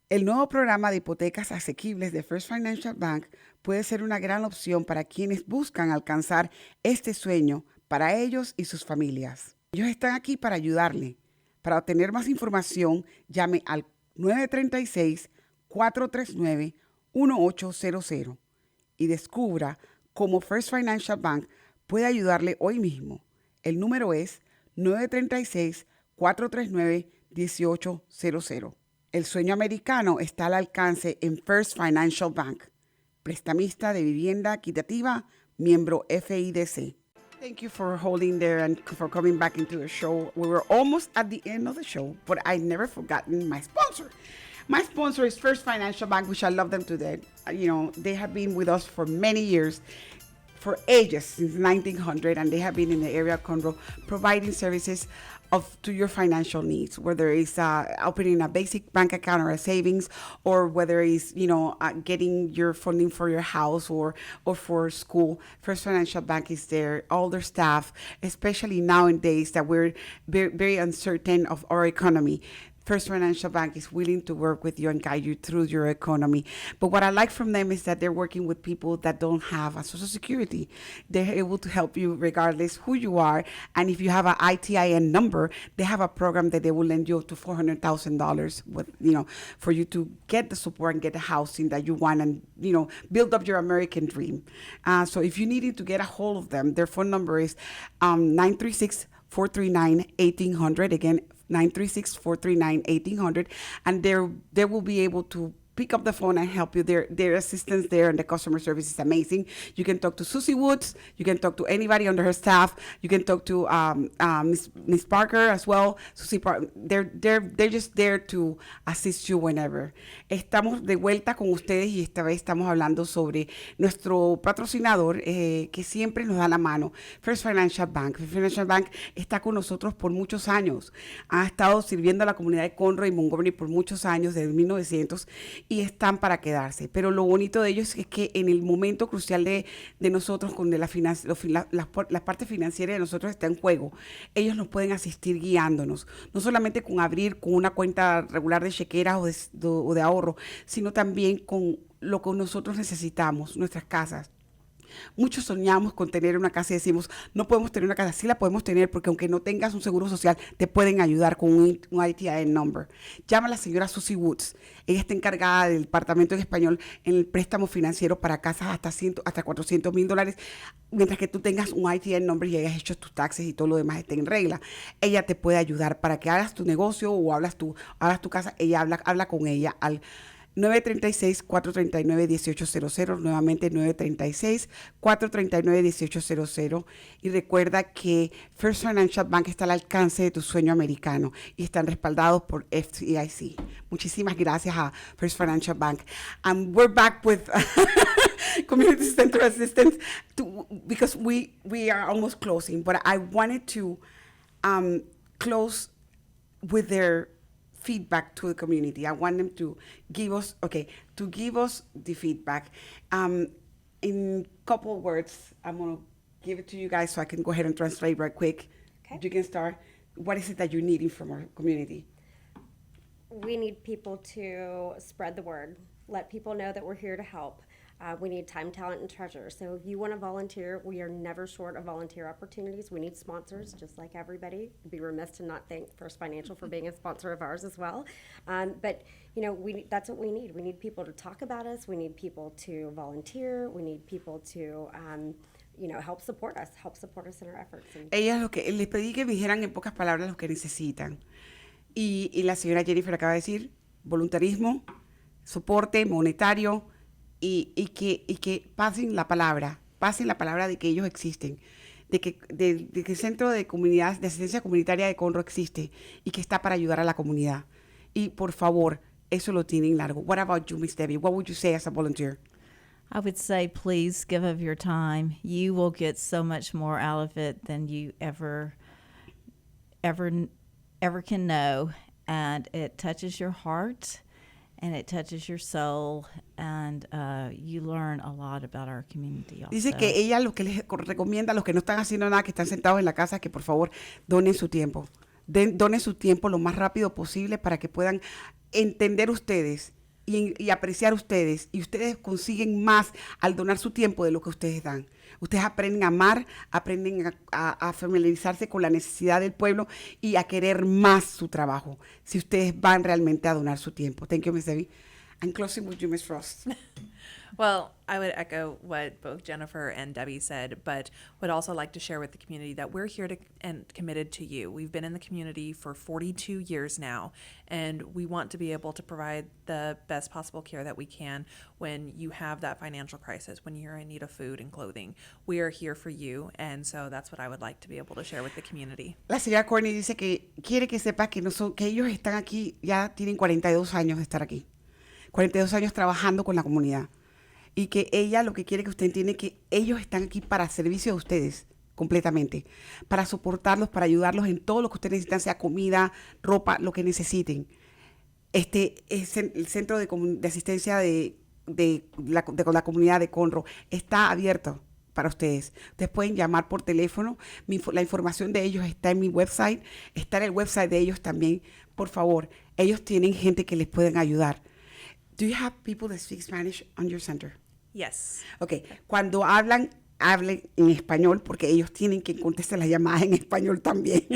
El nuevo programa de hipotecas asequibles de First Financial Bank puede ser una gran opción para quienes buscan alcanzar este sueño para ellos y sus familias. Ellos están aquí para ayudarle. Para obtener más información, llame al 936-439-1800 y descubra cómo First Financial Bank puede ayudarle hoy mismo. El número es 936-439-1800. El sueño americano está al alcance en First Financial Bank. Prestamista de vivienda equitativa, miembro FIDC. Thank you for holding there and for coming back into the show. We were almost at the end of the show, but I never forgotten my sponsor. My sponsor is First Financial Bank, which I love them to death. You know, they have been with us for many years, for ages, since 1900, and they have been in the area of Conroe providing services to your financial needs, whether it's opening a basic bank account or a savings, or whether it's, getting your funding for your house or for school. First Financial Bank is there. All their staff, especially nowadays that we're very, very uncertain of our economy, First Financial Bank is willing to work with you and guide you through your economy. But what I like from them is that they're working with people that don't have a Social Security. They're able to help you regardless who you are. And if you have an ITIN number, they have a program that they will lend you up to $400,000 with, for you to get the support and get the housing that you want and, build up your American dream. So if you needed to get a hold of them, their phone number is 936-439-1800. Again, 936-439-1800, and they will be able to pick up the phone and help you. Their assistance there and the customer service is amazing. You can talk to Susie Woods. You can talk to anybody under her staff. You can talk to Miss Parker as well. Susie Parker. They're just there to assist you whenever. Estamos de vuelta con ustedes y esta vez estamos hablando sobre nuestro patrocinador que siempre nos da la mano, First Financial Bank. First Financial Bank está con nosotros por muchos años. Ha estado sirviendo a la comunidad de Conroe y Montgomery por muchos años, desde 1900. Y están para quedarse. Pero lo bonito de ellos es que en el momento crucial de nosotros, donde la parte financiera de nosotros está en juego, ellos nos pueden asistir guiándonos. No solamente con abrir con una cuenta regular de chequeras o de ahorro, sino también con lo que nosotros necesitamos, nuestras casas. Muchos soñamos con tener una casa y decimos, no podemos tener una casa. Sí la podemos tener porque aunque no tengas un seguro social, te pueden ayudar con un ITIN number. Llama a la señora Susie Woods. Ella está encargada del departamento en español en el préstamo financiero para casas hasta $400,000, mientras que tú tengas un ITIN number y hayas hecho tus taxes y todo lo demás esté en regla. Ella te puede ayudar para que hagas tu negocio o hagas tu casa. Ella habla con ella al 936-439-1800, nuevamente 936-439-1800. Y recuerda que First Financial Bank está al alcance de tu sueño americano y están respaldados por FDIC. Muchísimas gracias a First Financial Bank. And we're back with Community Center Assistance because we are almost closing, but I wanted to close with their feedback to the community. I want them to give us the feedback. In a couple words, I'm going to give it to you guys so I can go ahead and translate right quick. Okay. You can start. What is it that you're needing from our community? We need people to spread the word, let people know that we're here to help. We need time, talent, and treasure. So if you want to volunteer, we are never short of volunteer opportunities. We need sponsors, just like everybody. I'd be remiss to not thank First Financial for being a sponsor of ours as well. But that's what we need. We need people to talk about us. We need people to volunteer. We need people to help support us in our efforts. Ellas lo que les pedí que me dijeran en pocas palabras lo que necesitan. Y la señora Jennifer acaba de decir, voluntarismo, soporte monetario y que pasen la palabra de que ellos existen, de que el Centro de Comunidad de Asistencia Comunitaria de Conroe existe y que está para ayudar a la comunidad. Y por favor, eso lo tienen largo. What about you, Miss Debbie? What would you say as a volunteer? I would say, please give of your time. You will get so much more out of it than you ever can know, and it touches your heart and it touches your soul, and you learn a lot about our community also. Dice que ella lo que les recomienda a los que no están haciendo nada, que están sentados en la casa, que por favor donen su tiempo. Donen su tiempo lo más rápido posible para que puedan entender ustedes y apreciar ustedes, y ustedes consiguen más al donar su tiempo de lo que ustedes dan. Ustedes aprenden a amar, aprenden a familiarizarse con la necesidad del pueblo y a querer más su trabajo, si ustedes van realmente a donar su tiempo. Thank you, Ms. Debbie. I'm closing with you, Ms. Frost. Well, I would echo what both Jennifer and Debbie said, but would also like to share with the community that we're here and committed to you. We've been in the community for 42 years now, and we want to be able to provide the best possible care that we can when you have that financial crisis, when you're in need of food and clothing. We are here for you, and so that's what I would like to be able to share with the community. La señora Courtney dice que quiere que sepa que que ellos están aquí, ya tienen 42 años de estar aquí. 42 años trabajando con la comunidad. Y que ella lo que quiere que usted entiende que ellos están aquí para servicio de ustedes completamente, para soportarlos, para ayudarlos en todo lo que ustedes necesitan, sea comida, ropa, lo que necesiten. Este es el Centro de Asistencia de la comunidad de Conroe. Está abierto para ustedes. Ustedes pueden llamar por teléfono. La información de ellos está en mi website, está en el website de ellos también. Por favor, ellos tienen gente que les pueden ayudar. Do you have people that speak Spanish on your center? Yes. Okay. Cuando hablen en español, porque ellos tienen que contestar las llamadas en español también.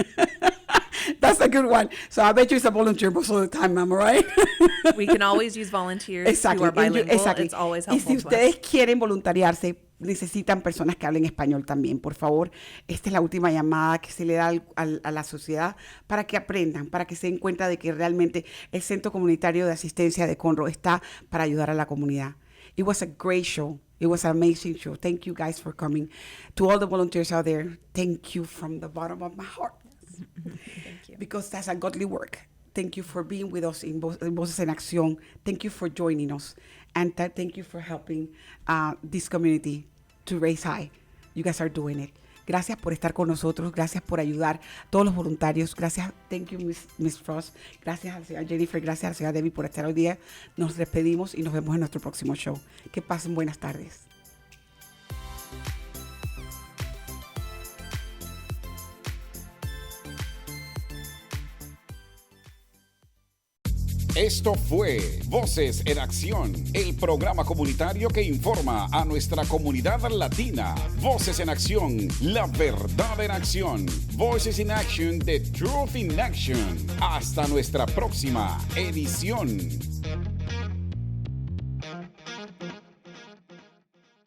That's a good one. So I bet you it's a volunteer most of the time, Mama, right? We can always use volunteers who are bilingual. Exactly. It's always Y helpful si ustedes quieren voluntariarse, necesitan personas que hablen español también, por favor. Esta es la última llamada que se le da a la sociedad para que aprendan, para que se den cuenta de que realmente el Centro Comunitario de Asistencia de Conroe está para ayudar a la comunidad. It was a great show. It was an amazing show. Thank you guys for coming. To all the volunteers out there, thank you from the bottom of my heart. Thank you. Because that's a godly work. Thank you for being with us in Voces en Acción. Thank you for joining us. And thank you for helping this community to raise high. You guys are doing it. Gracias por estar con nosotros. Gracias por ayudar a todos los voluntarios. Gracias. Thank you, Miss Frost. Gracias a la señora Jennifer. Gracias a la señora Debbie por estar hoy día. Nos despedimos y nos vemos en nuestro próximo show. Que pasen buenas tardes. Esto fue Voces en Acción, el programa comunitario que informa a nuestra comunidad latina. Voces en Acción, la verdad en acción. Voices in Action, the truth in action. Hasta nuestra próxima edición.